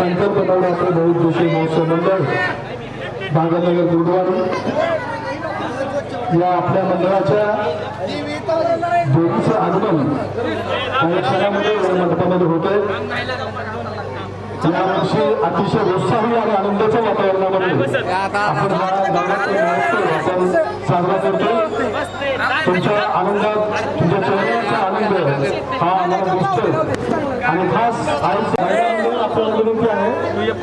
संकल्प नवरात्र बहुउद्देशीय महोत्सव मंडळ भागनगर गुरुद्वारी या आपल्या मंडळाच्या देवीचं आगमन काही क्षणामध्ये मंडपामध्ये होते। यावर्षी अतिशय उत्साही आणि आनंदाच्या वातावरणामध्ये आपण हा आपण साजरा करतो। तुमच्या आनंदात तुमच्या चेहऱ्याचा आनंद हा आम्हाला दिसतोय आणि खास आईचं आपल्याला विनंती आहे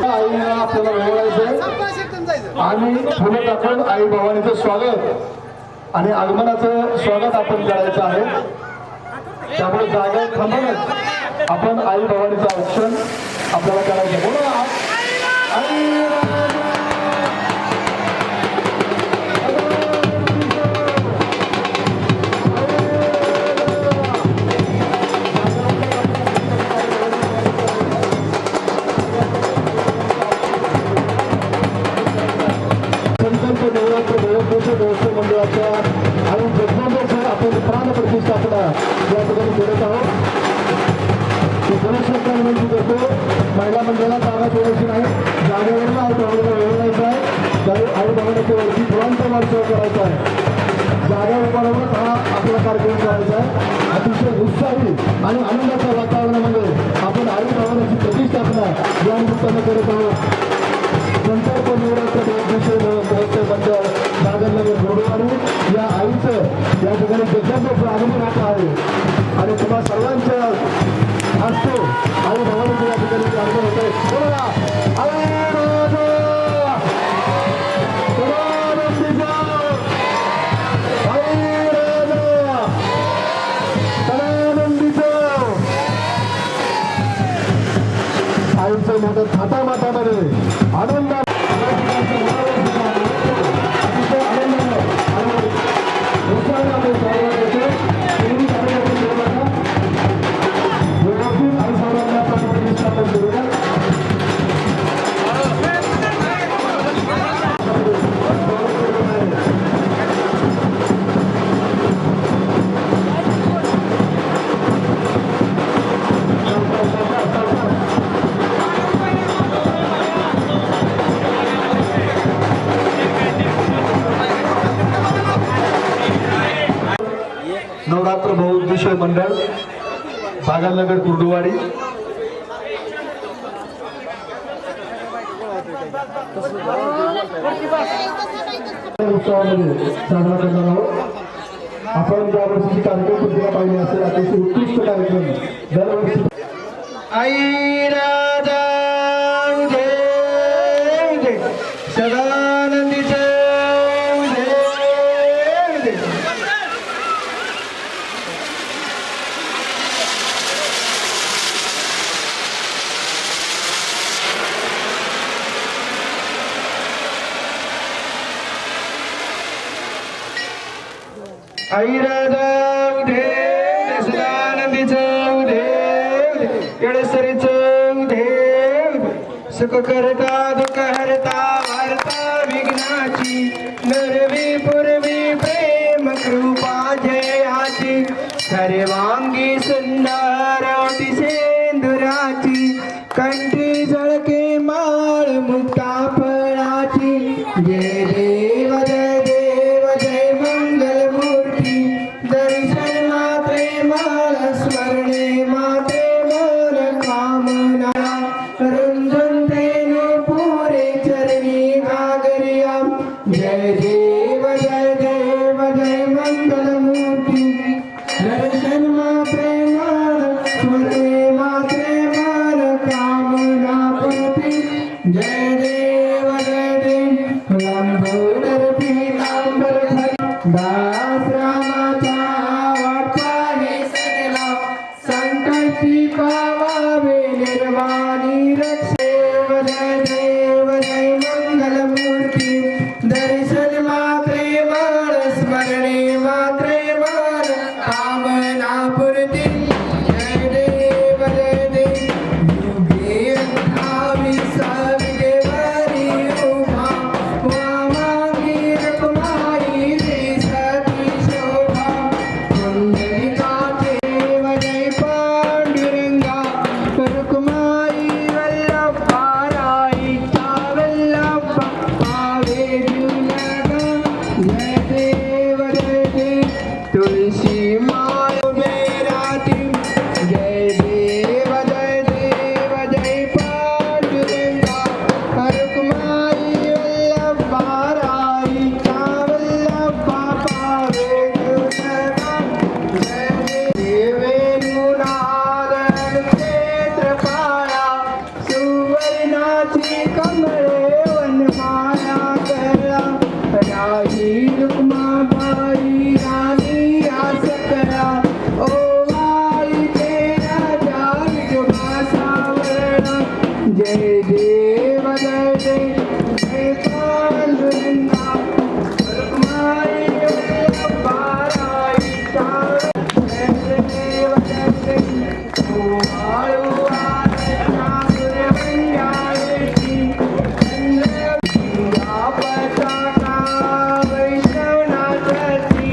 आईला आपल्याला ओवाळायचं आणि पुढे आपण आई भवानीचं स्वागत आणि आगमनाचं स्वागत आपण करायचं आहे। त्यामुळे जागा थांबवत आपण आई भवानीचं औक्षण आपल्याला करायचं। बोला संकल्प नवरात्र बहुउद्देशीय महोत्सव मंडळाच्या आणि जगदंबेच्या आपण प्राण प्रतिष्ठापना या ठिकाणी करत आहोत। गणेशोत्सव विनंती करतो महिला मंडळाला जागा सोडायची नाही। जागेवरून आई भवानीला ओळखायचं आहे। त्यावेळी आई भवानीच्या वरती फुलांचा मार्चव करायचा आहे। जागा उभारवत हा आपला कार्यक्रम करायचा आहे। अतिशय उत्साही आणि आनंदाच्या वातावरणामध्ये आपण आई भवानीची प्रतिष्ठापना या निमित्तानं करत आहोत। संकल्प नवरात्र बहुउद्देशीय महोत्सव मंडळ भागनगर गुरुद्वारी या आईचं या ठिकाणी जगदंबेचं आगमन होत आहे आणि तुम्हा सर्वांच्या असतो आई भवानीचं या ठिकाणी आगमन होत आहे। बोला आईचं मोठं थाटामाटामध्ये आनंद नवरात्र बहुउद्देशीय मंडळ भागनगर गुरुद्वारी उत्सवामध्ये साजरा करणार आहोत। आपण ज्या वर्षीची कार्यक्रम पत्रिका पाहिली असेल अतिशय उत्कृष्ट कार्यक्रम दरवर्षी आई राजा सदानंदीचे आई राजा उधे सदानंदीचं उधे येळेसरीचं उधे सुख करता दुःख हरता वार्ता विघ्नाची नरवी पूर्वी प्रेम कृपा जयाची सर्वांगी सुंदर सेंदुराची कंठी झळके माळ मुक्ता फळाची जय देव जय देव जय मंगल मूर्ती दर्शन मात्रे माळ स्मरणे मात्रे मन कामना रुंजून तेने पूर्ण तुळशी माळ बेराती जय देव जय देव जय पांडुरंगा रुक्माई वल्लभाराई वल्लभा पावे गुणगा जय देवेनुनादन क्षेत्रपाळा सुवर्णाची कमळे वनमाला करा राही रुक्माबाई राणी आसकरा ओ वाई तेरा जाग सावरणा जय देव जय देव जय पांडुरंगा रुक्माई वल्लभाराई जय देव जय देव ओ वाळू आरच्या गुरवंयाळेची गंगा पताका वैष्णवनाथाची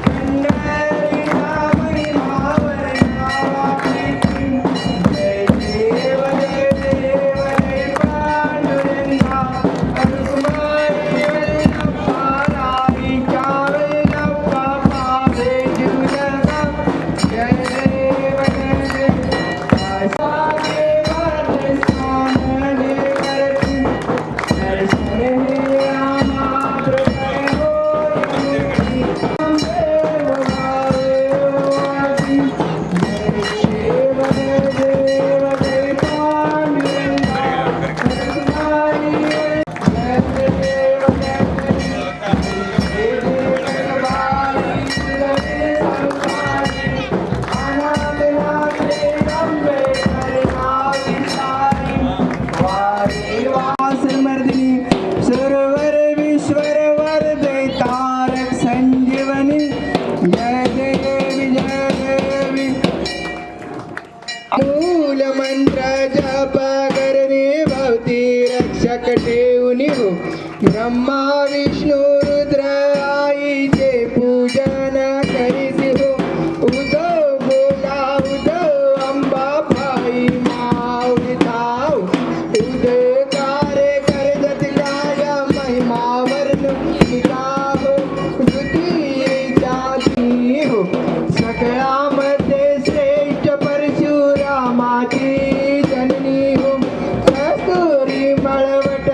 पंढरी नामही भावनावाची जय देव जय देव जय पांडुरंगा रुक्माई वल्लभाराई वल्लभा पावे जुलगा जय देव जय देव सागे वाटे सामने करती दर्शन हे आम्हा प्रभय होई देव भावे वाटी जय देव जय पांडुरंगा रुक्माई जय देव जय देव बाई लगे संसारी अनाथनाथे अंबे करुणावी सारी वारी वासमर्दिनी सुरवर विश्वर वरदे तारक संजीवनी जय देवी जय देवी मूल मंत्र जप करणे भवती रक्षक ठेवणी हो ब्रह्मा विष्णू रुद्र आईचे पूजन करीसी हो उदो बोला उदो अंबा भाई माऊलिताव उदय कार्य करजत गाय महिमा वर्ण हो द्वितीय जाती हो सकळामध्ये श्रेष्ठ परशुरामाची जननी हो कस्तुरी मळवट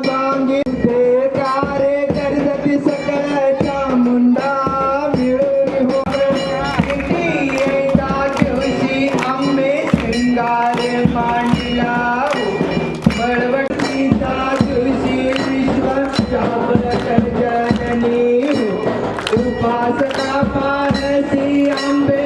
बांगी उदय कार्य करजती सकळ चामुंडा मिळून हो द्वितीय दिवशी आंबे शृंगार मांडला हो बळवटीचा तुळशी विश्व जननी हो उपासका पारसी आंबे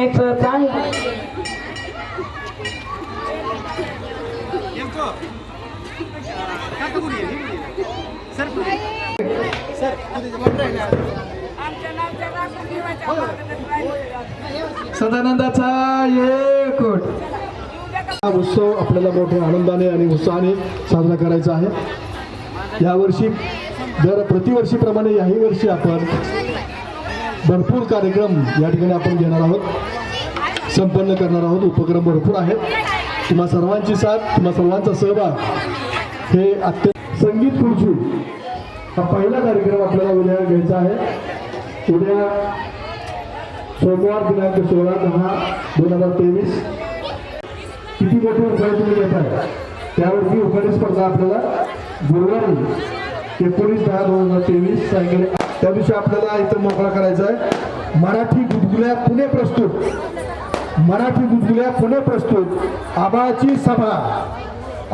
एक सरचा आहे. सदानंदाचा येळकोट. हा उत्सव आपल्याला मोठ्या आनंदाने आणि उत्साहाने साजरा करायचा आहे. यावर्षी प्रतिवर्षीप्रमाणे याही वर्षी आपण भरपूर कार्यक्रम या ठिकाणी आपण घेणार आहोत, संपन्न करणार आहोत. उपक्रम भरपूर आहेत. तुम्हा सर्वांची साथ, तुम्हा सर्वांचा सहभाग हे अत्यंत. संगीत खुर्ची हा पहिला कार्यक्रम आपल्याला उद्या घ्यायचा आहे. उद्या सोमवार दिनांक 16/10/2023. किती मोठी उखाणे तुम्ही घेत आहे त्यावरती उखाणे स्पर्धा आपल्याला गुरुवारी 19/10/2023 सायंकाळी त्या दिवशी आपल्याला इथं मोकळा करायचा आहे. मराठी गुदगुल्या पुणे प्रस्तुत, मराठी गुदगुल्या पुणे प्रस्तुत आबाची सभा,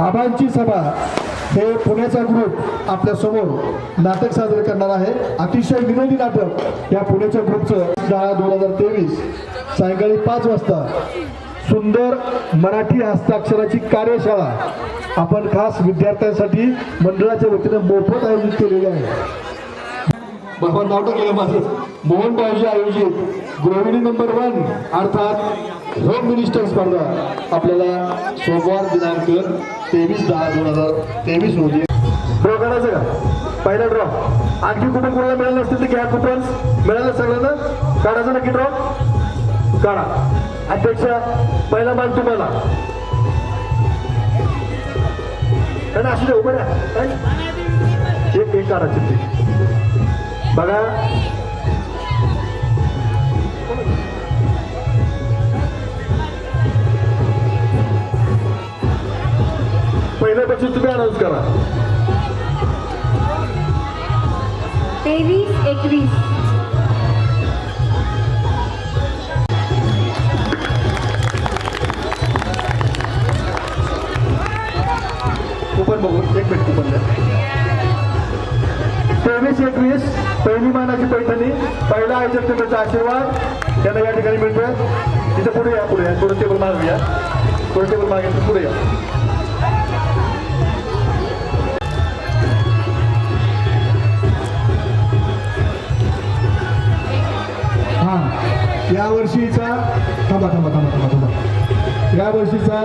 आबांची सभा हे पुण्याचा ग्रुप आपल्या समोर नाटक सादर करणार आहे. अतिशय विनोदी नाटक या पुण्याच्या ग्रुपचं 10/2023 सायंकाळी 5 वाजता सुंदर मराठी हस्ताक्षराची कार्यशाळा आपण खास विद्यार्थ्यांसाठी मंडळाच्या वतीनं मोफत आयोजित केलेली आहे. बाबा नाव टाकलेलं माझं मोहन भाऊजी आयोजित गृहिणी नंबर 1 अर्थात होम मिनिस्टर स्पर्धा आपल्याला सोमवार दिनांक 23/10/2023 रोजी ड्रॉ करायचं का? पहिला ड्रॉ. आणखी कुठं कोणाला मिळालं असतील तर घ्या. कुपन मिळालं सगळ्यांना? काढायचं नक्की ड्रॉ काढा. अध्यक्ष पहिला मान तुम्हाला. असू दे उभं द्या. एक काढा चिठ्ठी बघा. पहिल्यापासून तुम्ही अनाऊन्स करा. 23-21. कुपन बघू. एक मिनिट कुपन द्या. 23-21 पहिली मानाची पैठणी, पहिला आयोजक तुमचा आशीर्वाद त्यांना या ठिकाणी मिळतोय. तिथे पुढे या, पुढे या. थोडं टेबल मागे या, थोडं टेबल मागे पुढे या. हा या वर्षीचा थांबा थांबा थांबा थांबा थांबा या वर्षीचा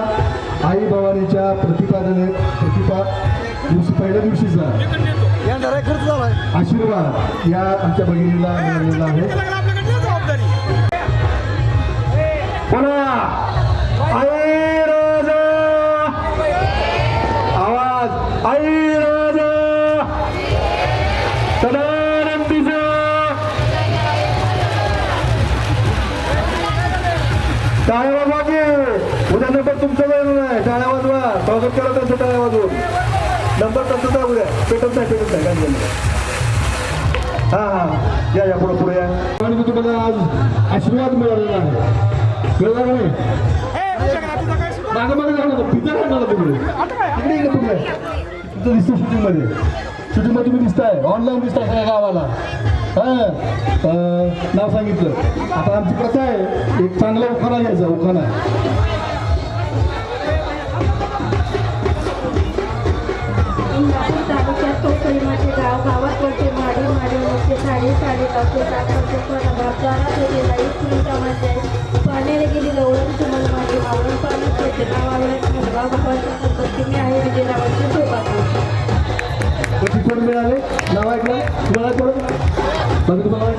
आई भवानीच्या पहिल्या दिवशीचा आशीर्वाद या आमच्या भगिनीला मिळालेला आहे. बोला आई राजा, आवाज आई राजा सदानंदीचा. टाळ्या वाजवा की उद्या नंबर तुमचा वेळ नाही. टाळ्या वाजवा, स्वागत करा त्यांचं टाळ्या वाजवून. नंबर त्यांचं जाऊ द्या. पेटत नाही काय. हां हां या पुढे या. आणि तुम्हाला आज आशीर्वाद मिळालेला आहे. कळलं नाही मागे मागे जाऊ नका. पिझ्झा काय मला तिकडे इकडे पुढे तिथं दिसतं शूटिंगमध्ये तुम्ही दिसताय. ऑनलाईन दिसताय सगळ्या गावाला. नाव सांगितलं. आता आमची प्रथा आहे एक चांगला उखाणा घ्यायचा. उखाणा इंदापूर तालुक्यात टोकळी माझे गाव. गावात वरते माडी माडी मोठे साडी साडी लावते साखरचे फळभाग. दारात होते लाई फुलता माझे पाण्याला गेली गवळण तुम्हाला माझे आवडून पाण्यात येते गावावळ्यात मुलगा बाबाच्या संपत्ती मी आहे विजय नावाची शोभा. कोण मिळाले नाव ऐकलं तुम्हाला? कोण बघ तुम्हाला